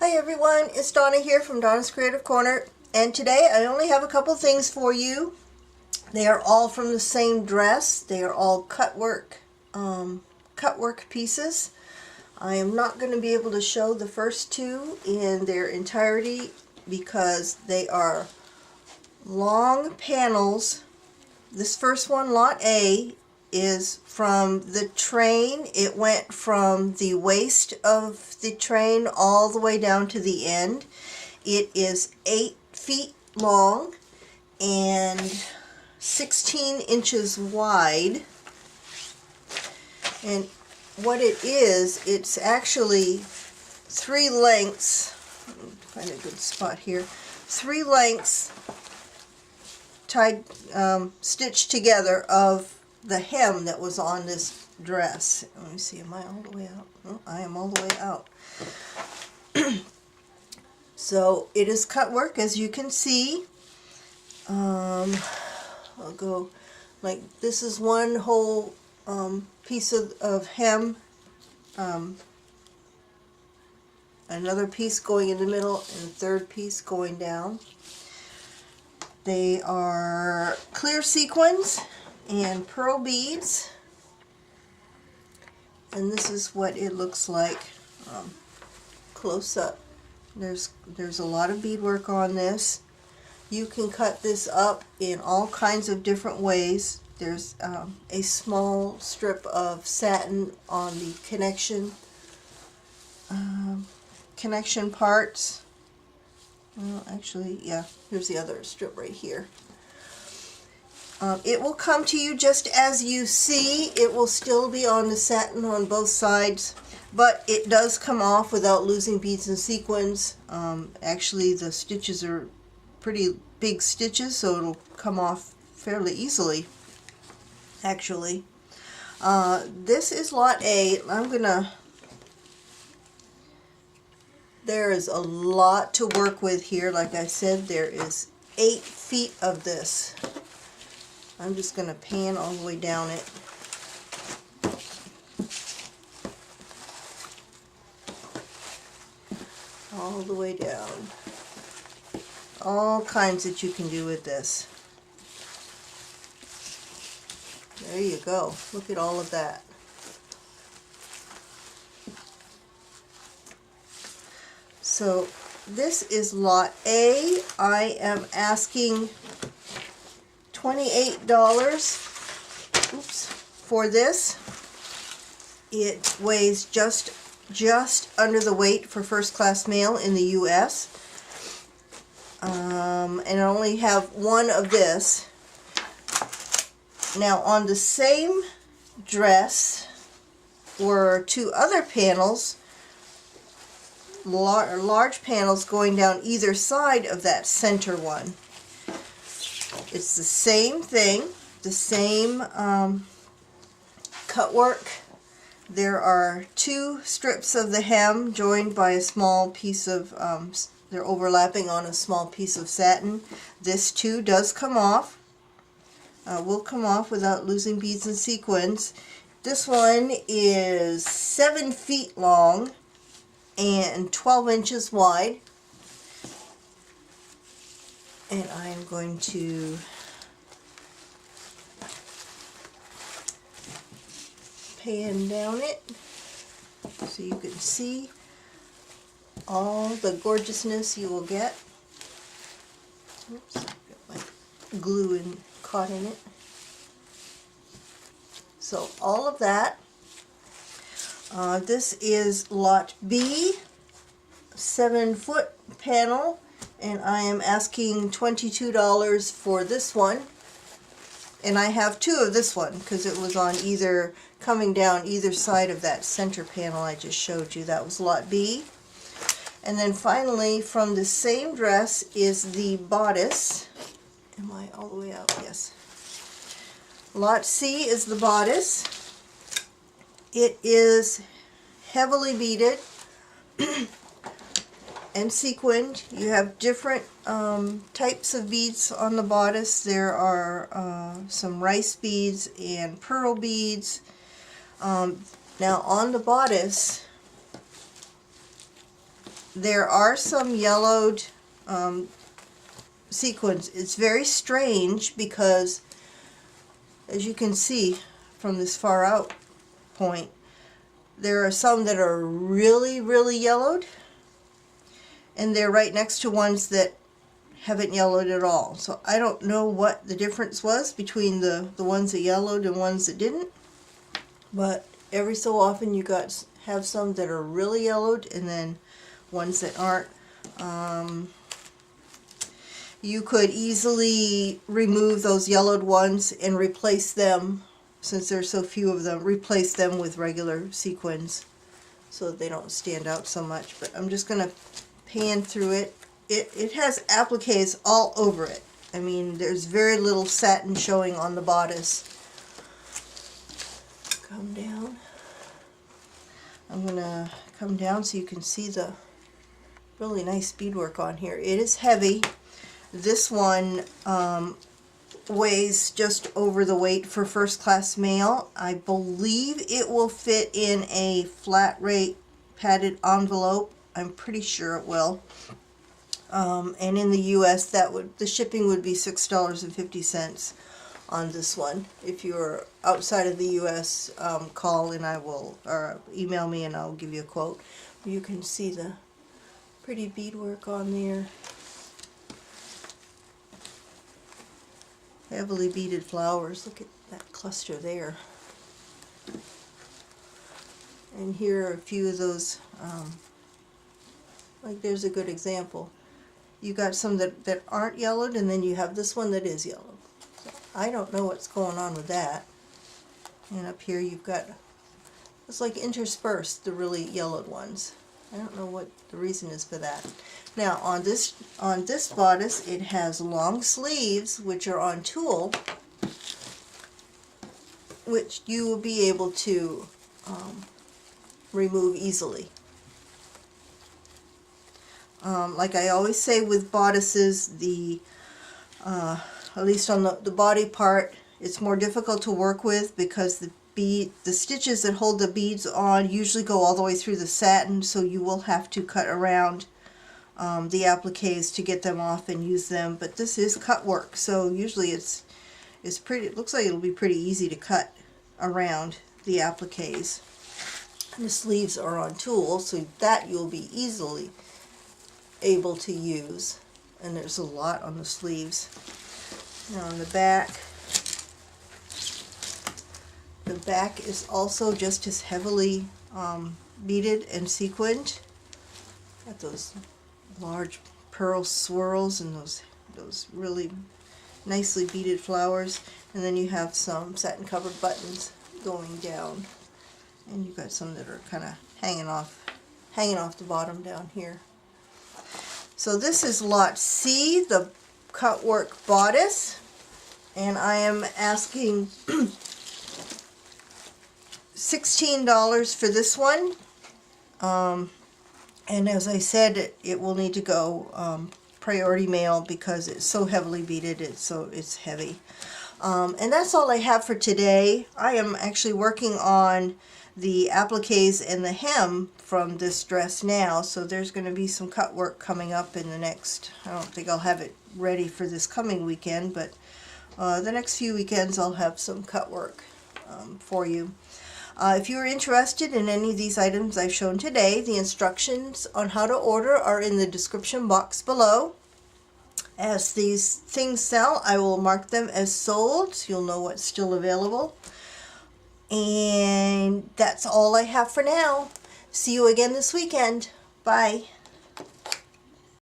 Hi everyone, it's Donna here from Donna's Creative Corner, and today I only have a couple things for you. They are all from the same dress. They are all cutwork pieces. I am not going to be able to show the first two in their entirety because they are long panels. This first one, Lot A, is from the train. It went from the waist of the train all the way down to the end. It is 8 feet long and 16 inches wide. And what it is, it's actually 3 lengths. Let me find a good spot here. 3 lengths tied, stitched together of the hem that was on this dress. Let me see, am I all the way out? Oh, I am all the way out. So it is cut work, as you can see. I'll go like this is one whole piece of hem, another piece going in the middle, and a third piece going down. They are clear sequins and pearl beads, and this is what it looks like close up. There's a lot of beadwork on this. You can cut this up in all kinds of different ways. There's a small strip of satin on the connection parts. Well, actually, yeah, here's the other strip right here. It will come to you just as you see. It will still be on the satin on both sides, but it does come off without losing beads and sequins. Actually, the stitches are pretty big stitches, so it'll come off fairly easily, actually. This is Lot A. There is a lot to work with here. Like I said, there is 8 feet of this. I'm just going to pan all the way down it. All the way down. All kinds that you can do with this. There you go. Look at all of that. So this is Lot A. I am asking $28 for this. It weighs just under the weight for first class mail in the US. And I only have one of this. Now on the same dress were 2 other panels, large panels going down either side of that center one. It's the same thing, the same cut work. There are 2 strips of the hem joined by a small piece of, they're overlapping on a small piece of satin. This too does come off, will come off without losing beads and sequins. This one is 7 feet long and 12 inches wide. And I'm going to pan down it so you can see all the gorgeousness you will get. Oops, got my glue caught in it. So all of that. This is Lot B, 7-foot panel, and I am asking $22 for this one. And I have 2 of this one because it was on coming down either side of that center panel I just showed you. That was Lot B. And then finally, from the same dress is the bodice. Am I all the way out? Yes. Lot C is the bodice. It is heavily beaded and sequined. You have different types of beads on the bodice. There are some rice beads and pearl beads. Now on the bodice, there are some yellowed sequins. It's very strange because, as you can see from this far out point, there are some that are really, really yellowed, and they're right next to ones that haven't yellowed at all. So I don't know what the difference was between the ones that yellowed and ones that didn't, but every so often you have some that are really yellowed and then ones that aren't. You could easily remove those yellowed ones and replace them, since there's so few of them, replace them with regular sequins so that they don't stand out so much. But I'm just going to pan through it. It has appliques all over it. I mean, there's very little satin showing on the bodice. Come down. I'm going to come down so you can see the really nice beadwork on here. It is heavy. This one weighs just over the weight for first class mail. I believe it will fit in a flat rate padded envelope. I'm pretty sure it will. And in the US, the shipping would be $6.50 on this one. If you're outside of the US, call and or email me and I'll give you a quote. You can see the pretty beadwork on there. Heavily beaded flowers. Look at that cluster there. And here are a few of those. Like there's a good example. You got some that aren't yellowed, and then you have this one that is yellowed. So I don't know what's going on with that. And up here you've got, it's like interspersed, the really yellowed ones. I don't know what the reason is for that. Now on this bodice, it has long sleeves which are on tulle, which you will be able to remove easily. Like I always say with bodices, at least on the body part, it's more difficult to work with because the stitches that hold the beads on usually go all the way through the satin, so you will have to cut around the appliques to get them off and use them. But this is cut work, so usually it's pretty. It looks like it'll be pretty easy to cut around the appliques. And the sleeves are on tulle, so that you'll be easily able to use. And there's a lot on the sleeves. Now on the back is also just as heavily beaded and sequined. Got those large pearl swirls and those really nicely beaded flowers, and then you have some satin covered buttons going down, and you've got some that are kind of hanging off the bottom down here. So this is lot C, the Cutwork bodice, and I am asking $16 for this one. And as I said, it will need to go priority mail because it's so heavily beaded, it's heavy. And that's all I have for today. I am actually working on the appliques and the hem from this dress now, so there's going to be some cut work coming up in the next, I don't think I'll have it ready for this coming weekend, but the next few weekends I'll have some cut work for you. If you are interested in any of these items I've shown today, the instructions on how to order are in the description box below. As these things sell, I will mark them as sold, so you'll know what's still available. And that's all I have for now. See you again this weekend. Bye.